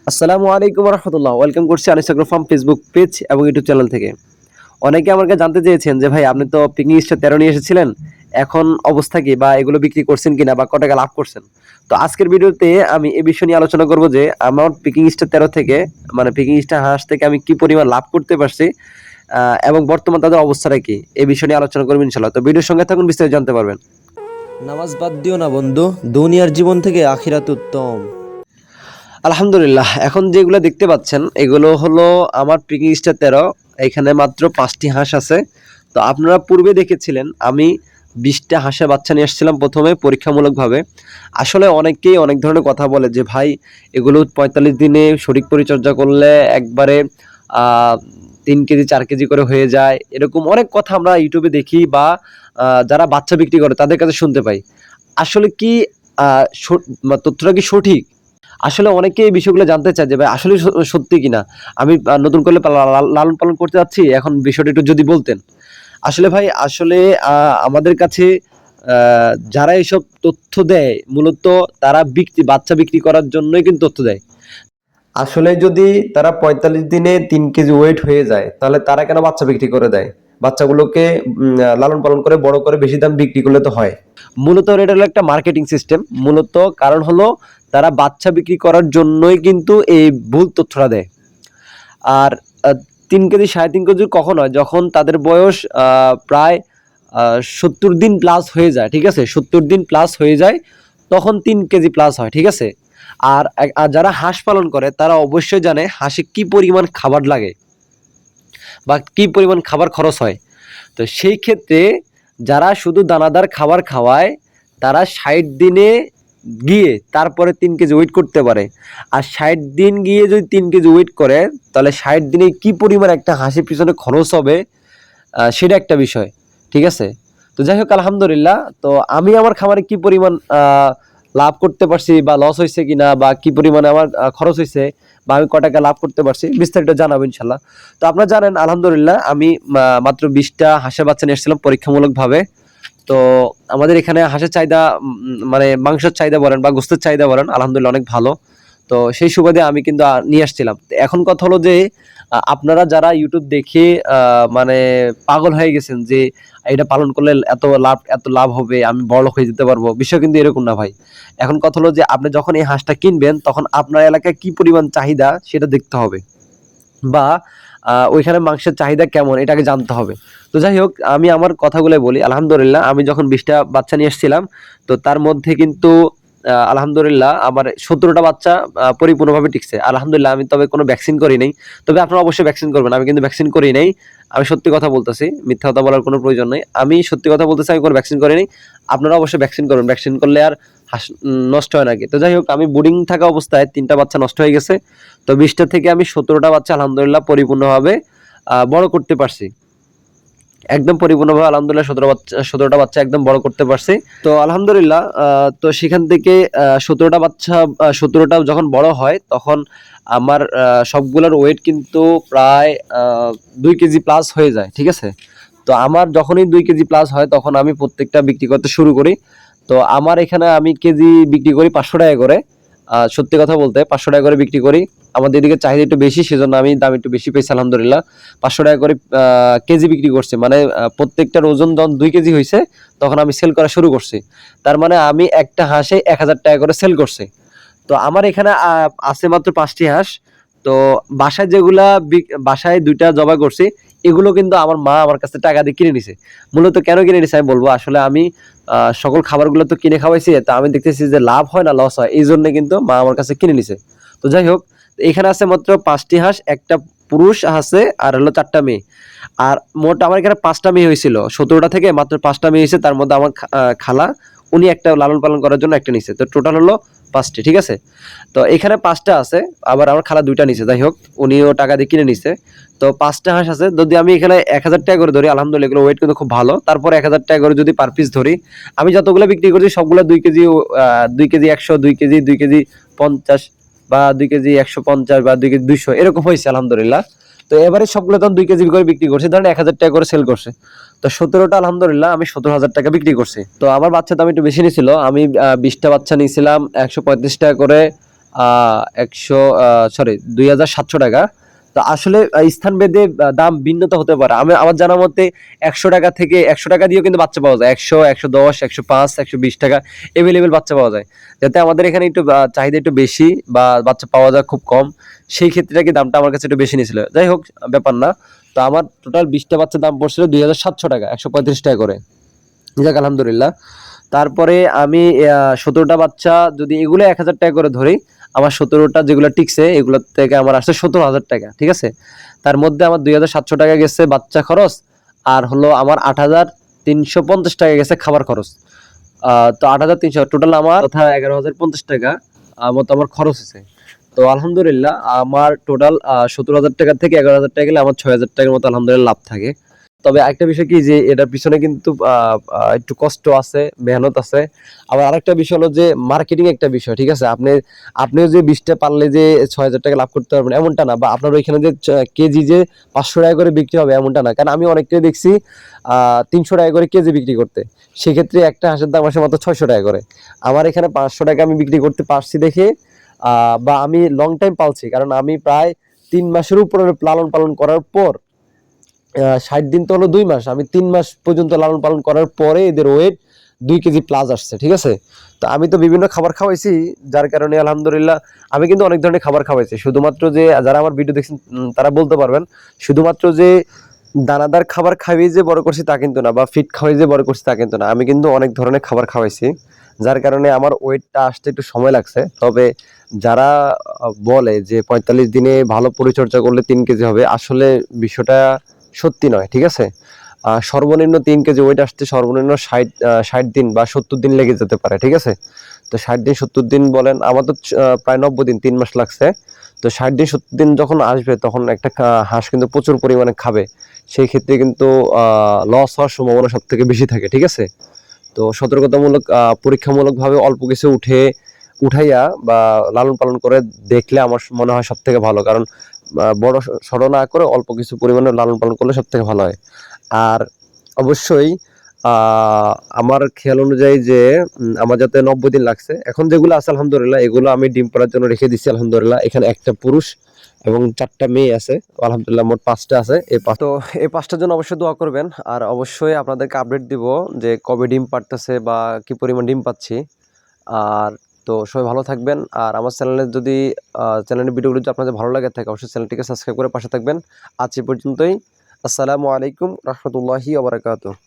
আসসালামু আলাইকুম রহমতুল্লাহ। ওয়েলকাম করছি Anis agro farm Facebook page এবং ইউটিউব চ্যানেল থেকে। অনেকে আমার কাছে জানতে চেয়েছেন যে ভাই আপনি তো পিকিং স্টার 13 নিয়ে এসেছিলেন, এখন অবস্থা কি, বা এগুলো বিক্রি করছেন কিনা, বা কত টাকা লাভ করছেন। তো আজকের ভিডিওতে আমি এই বিষয় নিয়ে আলোচনা করব যে আমার পিকিং স্টার 13 থেকে, মানে পিকিং স্টার হাঁস থেকে আমি কি পরিমাণ লাভ করতে পারছি এবং বর্তমান তাদের অবস্থাটা কি, এই বিষয় নিয়ে আলোচনা করব ইনশাআল্লাহ। তো ভিডিওর সঙ্গে থাকুন, বিস্তারিত জানতে পারবেন। নামাজ বাদ দিও না বন্ধু, দুনিয়ার জীবন থেকে আখিরাত উত্তম। আলহামদুলিল্লাহ, এখন যেগুলো দেখতে পাচ্ছেন এগুলো হলো আমার পিকিং স্টার 13। এখানে মাত্র 5টি হাঁস আছে। তো আপনারা পূর্বে দেখেছিলেন আমি 20টা হাঁসের বাচ্চা নিয়ে আসছিলাম প্রথমে পরীক্ষামূলকভাবে। আসলে অনেকেই অনেক ধরনের কথা বলে যে ভাই এগুলো 45 দিনে সঠিক পরিচর্যা করলে একবারে 3 কেজি 4 কেজি করে হয়ে যায়, এরকম অনেক কথা আমরা ইউটিউবে দেখি বা যারা বাচ্চা বিক্রি করে তাদের কাছে শুনতে পাই। আসলে কি তথ্যটা কি সঠিক? আসলে অনেকে এই বিষয়গুলো জানতে চায় যে ভাই আসলে সত্যি কিনা। আমি নতুন করে লালন পালন করতে যাচ্ছি, এখন বিষয়টা একটু যদি বলতেন। আসলে ভাই, আসলে আমাদের কাছে যারা এইসব তথ্য দেয় মূলত তারা বাচ্চা বিক্রি করার জন্যই কিন্তু তথ্য দেয়। আসলে যদি তারা 45 দিনে 3 কেজি ওয়েট হয়ে যায় তাহলে তারা কেন বাচ্চা বিক্রি করে দেয়? বাচ্চাগুলোকে লালন পালন করে বড় করে বেশি দাম বিক্রি করলে তো হয়। মূলত এটা হলো একটা মার্কেটিং সিস্টেম। মূলত কারণ হলো তারা বাচ্চা বিক্রি করার জন্যই কিন্তু এই ভুল তথ্যটা দেয়। আর 3 কেজি 3.5 কেজি কখন হয়? যখন তাদের বয়স প্রায় 70 দিন প্লাস হয়ে যায়, ঠিক আছে? 70 দিন প্লাস হয়ে যায় তখন 3 কেজি প্লাস হয়, ঠিক আছে? আর যারা হাঁস পালন করে তারা অবশ্যই জানে হাঁসে কি পরিমাণ খাবার লাগে বা কি পরিমাণ খাবার খরচ হয়। তো সেই ক্ষেত্রে যারা শুধু দানাদার খাবার খাওয়ায় তারা 60 দিনে গিয়ে তারপরে 3 কেজি ওয়েট করতে পারে। আর 60 দিন গিয়ে যদি 3 কেজি ওয়েট করে তাহলে 60 দিনে কি পরিমাণ একটা হাঁসের পিছনে খরচ হবে সেটা একটা বিষয়, ঠিক আছে? তো যাই হোক, আলহামদুলিল্লাহ। তো আমি আমার খামারে কি পরিমাণ লাভ করতে পারছি বা লস হয়েছে কিনা, বা কি পরিমাণে আমার খরচ হয়েছে, বা আমি ক টাকা লাভ করতে পারছি, বিস্তারিত জানাবো ইনশাল্লাহ। তো আপনারা জানেন আলহামদুলিল্লাহ আমি মাত্র 20টা হাঁসের বাচ্চা নিয়ে এসেছিলাম পরীক্ষামূলকভাবে। তো আমাদের এখানে হাঁসের চাহিদা, মানে মাংসের চাহিদা বলেন বা গোস্তের চাহিদা বলেন, আলহামদুলিল্লাহ অনেক ভালো। তো সেই সুবাদে আমি কিন্তু নিয়ে আসছিলাম। এখন কথা হলো যে আপনারা যারা ইউটিউব দেখে মানে পাগল হয়ে গেছেন যে এটা পালন করলে এত লাভ হবে, আমি বড়লোক হয়ে যেতে পারবো, বিষয় কিন্তু এরকম না ভাই। এখন কথা হলো যে আপনি যখন এই হাঁসটা কিনবেন তখন আপনার এলাকায় কি পরিমাণ চাহিদা সেটা দেখতে হবে, বা ওইখানে মাংসের চাহিদা কেমন এটাকে জানতে হবে। তো যাই হোক, আমি আমার কথাগুলো বলি। আলহামদুলিল্লাহ আমি যখন 20টা বাচ্চা নিয়ে এসেছিলাম, তো তার মধ্যে কিন্তু আলহামদুলিল্লাহ আমার 17টা বাচ্চা পরিপূর্ণভাবে টিকছে আলহামদুলিল্লাহ। আমি তবে কোনো ভ্যাকসিন করি নাই। তবে আপনারা অবশ্যই ভ্যাকসিন করবেন। আমি কিন্তু ভ্যাকসিন করি নাই। আমি সত্যি কথা বলতেছি, মিথ্যা কথা বলার কোনো প্রয়োজন নেই। আমি সত্যি কথা বলতেছি, আমি কোনো ভ্যাকসিন করি নাই। আপনারা অবশ্যই ভ্যাকসিন করবেন। ভ্যাকসিন করলে আর হাঁস নষ্ট হয় নাকি। তো যাই হোক, আমি বোর্ডিং থাকা অবস্থায় 3টা বাচ্চা নষ্ট হয়ে গেছে। তো 20টা থেকে আমি 17টা বাচ্চা আলহামদুলিল্লাহ পরিপূর্ণভাবে বড় করতে পারছি। একদম পরিপূর্ণভাবে আলহামদুলিল্লাহ 17টা বাচ্চা একদম বড় করতে পারছি। তো আলহামদুলিল্লাহ তো সেখান থেকে 17টা বাচ্চা 17টা যখন বড় হয় তখন আমার সবগুলোর ওয়েট কিন্তু প্রায় 2 কেজি প্লাস হয়ে যায়, ঠিক আছে? তো আমার যখনই 2 কেজি প্লাস হয় তখন আমি প্রত্যেকটা বিক্রি করতে শুরু করি। তো আমার এখানে আমি কেজি বিক্রি করি 500 টাকা করে। সত্যি কথা বলতে 500 টাকা করে বিক্রি করি। আমাদের এদিকে চাহিদা একটু বেশি, সেজন্য আমি দাম একটু বেশি পেয়েছি আলহামদুলিল্লাহ। 500 টাকা করে কেজি বিক্রি করছি। মানে প্রত্যেকটার ওজন যখন 2 কেজি হইছে তখন আমি সেল করা শুরু করছি। তার মানে আমি একটা হাঁসে 1000 টাকা করে সেল করছি। তো আমার এখানে আছে মাত্র 5টি হাঁস। তো বাসায় যেগুলা বাসায় 2টা জবাই করছি, এগুলো কিন্তু আমার মা আমার কাছে টাকা দিয়ে কিনে নিছে। মূলত কেন কিনে নিছে আমি বলবো। আসলে আমি সকল খাবারগুলো তো কিনে খাওয়াইছি। তা আমি দেখতেছি যে লাভ হয় না লস হয়, এইজন্য কিন্তু মা আমার কাছে কিনে নিছে। তো যাই হোক, এখানে আছে মাত্র 5টি হাঁস, একটা পুরুষ আছে আর হলো 4টা মেয়ে। আর মোট আমার এখানে 5টা মেয়ে হয়েছিল। 17টা থেকে মাত্র 5টা মেয়ে হয়েছে। তার মধ্যে আমার খালা উনি একটা লালন পালন করার জন্য একটা নিছে। তো টোটাল হলো 5টি, ঠিক আছে? তো এখানে 5টা আছে, আবার আমার খালা 2টা নিছে। যাই হোক, উনিও টাকা দিয়ে কিনে নিছে। তো 5টা হাঁস আছে। যদি আমি এখানে 1000 টাকা করে ধরি, আলহামদুলিল্লাহ এগুলো ওয়েট কিন্তু খুব ভালো। তারপরে 1000 টাকা করে যদি পার পিস ধরি, আমি যতগুলো বিক্রি করছি সবগুলো 2 কেজি 2 কেজি 100, 2 কেজি 2 কেজি 50, বা 2 কেজি 150 বা 2 কেজি 200 এরকম হয়েছে আলহামদুলিল্লাহ। তো এবারে সবগুলো তখন 2 কেজি করে বিক্রি করছে, ধরেন 1000 টাকা করে সেল করছে। তো 17টা আলহামদুলিল্লাহ আমি 17,000 টাকা বিক্রি করছি। তো আমার বাচ্চার দাম একটু বেশি নিছিল, আমি 20টা বাচ্চা নিয়েছিলাম 135 টাকা করে, 2700 টাকা। তো আসলে স্থান ভেদে দাম ভিন্নতা হতে পারে। আমার জানা মতে 100 টাকা থেকে 100 টাকা দিয়েও কিন্তু বাচ্চা পাওয়া যায়, 100, 110, 105, 120 টাকা এভেলেবেল বাচ্চা পাওয়া যায়। যাতে আমাদের এখানে একটু চাহিদা একটু বেশি বা বাচ্চা পাওয়া যায় খুব কম, সেই ক্ষেত্রে কি দামটা আমার কাছে একটু বেশি নিয়েছিল। যাই হোক, ব্যাপার না। তো আমার টোটাল 20টা বাচ্চার দাম পড়ছিল 2700 টাকা, 135 টাকা করে। যাক আলহামদুলিল্লাহ। তারপরে আমি 17টা বাচ্চা যদি এগুলো 1000 টাকা করে ধরি, আমার 17টা যেগুলো টিকছে এগুলো থেকে আমার আসছে 17,000 টাকা, ঠিক আছে। তার মধ্যে আমার 2700 টাকা গেছে বাচ্চা খরচ, আর হলো আমার 8350 টাকা গেছে খাবার খরচ। তো 8300 টোটাল আমার তথা 11,050 টাকা মতো আমার খরচ হয়েছে। তো আলহামদুলিল্লাহ আমার টোটাল 17,000 টাকা থেকে 11,000 টাকা গেলে আমার 6,000 টাকার মতো আলহামদুলিল্লাহ লাভ থাকে। তবে একটা বিষয় কি, যে এটার পিছনে কিন্তু একটু কষ্ট আছে, মেহনত আছে। আবার আরেকটা বিষয় হলো যে মার্কেটিং একটা বিষয়, ঠিক আছে। আপনিও যে 20টা পারলে যে 6,000 টাকা লাভ করতে পারবেন এমনটা না, বা আপনার ওইখানে যে কেজি যে 500 টাকা করে বিক্রি হবে এমনটা না। কারণ আমি অনেকটাই দেখছি 300 টাকা করে কেজি বিক্রি করতে, সেক্ষেত্রে একটা হাঁসের দাম আসে মাত্র 600 টাকা করে। আমার এখানে 500 টাকা আমি বিক্রি করতে পারছি দেখে, বা আমি লং টাইম পালছি, কারণ আমি প্রায় 3 মাসের উপরে লালন পালন করার পর 60 দিন তো হলো 2 মাস, আমি 3 মাস পর্যন্ত লালন পালন করার পরে এদের ওয়েট 2 কেজি প্লাস আসছে, ঠিক আছে। তো আমি তো বিভিন্ন খাবার খাওয়াইছি, যার কারণে আলহামদুলিল্লাহ আমি কিন্তু অনেক ধরনের খাবার খাওয়াইছি। শুধুমাত্র যে যারা আমার ভিডিও দেখছেন তারা বলতে পারবেন, শুধুমাত্র যে দানাদার খাবার খাইয়ে যে বড় করছি তা কিন্তু না, বা ফিট খাওয়াই যে বড় করছি তা কিন্তু না। আমি কিন্তু অনেক ধরনের খাবার খাওয়াইছি, যার কারণে আমার ওয়েটটা আসতে একটু সময় লাগছে। তবে যারা বলে যে 45 দিনে ভালো পরিচর্যা করলে 3 কেজি হবে, আসলে বিষয়টা সত্যি নয়, ঠিক আছে। সর্বনিম্ন 3 কেজি ওয়েট আসতে সর্বনিম্ন 60 দিন বা 70 দিন লেগে যেতে পারে, ঠিক আছে। তো 60 দিন 70 দিন বলেন, আমার তো প্রায় 90 দিন, 3 মাস লাগছে। তো 60 দিন 70 দিন যখন আসবে তখন একটা হাঁস কিন্তু প্রচুর পরিমাণে খাবে, সেই ক্ষেত্রে কিন্তু লস হওয়ার সম্ভাবনা সব থেকে বেশি থাকে, ঠিক আছে। তো সতর্কতামূলক পরীক্ষামূলক ভাবে অল্প কিছু উঠাইয়া বা লালন পালন করে দেখলে আমার মনে হয় সব থেকে ভালো। কারণ বড় সড়ো না করে অল্প কিছু পরিমাণে লালন পালন করলে সব থেকে ভালো হয়। আর অবশ্যই আমার খেয়াল অনুযায়ী যে আমার যাতে 90 দিন লাগছে, এখন যেগুলো আছে আলহামদুলিল্লাহ এগুলো আমি ডিম পাড়ার জন্য রেখে দিচ্ছি আলহামদুলিল্লাহ। এখানে একটা পুরুষ এবং 4টা মেয়ে আছে আলহামদুলিল্লাহ, মোট 5টা আছে। তো এই 5টার জন্য অবশ্যই দোয়া করবেন, আর অবশ্যই আপনাদেরকে আপডেট দিব যে কবে ডিম পাড়তেছে বা কি পরিমাণ ডিম পাচ্ছি। আর তো সবাই ভালো থাকবেন, আর আমার চ্যানেলের ভিডিওগুলো যদি আপনাদের ভালো লাগে থাকে অবশ্যই চ্যানেলটিকে সাবস্ক্রাইব করে পাশে থাকবেন। আজ এ পর্যন্তই। আসসালামু আলাইকুম রহমতুল্লাহি ওয়া বারাকাতুহু।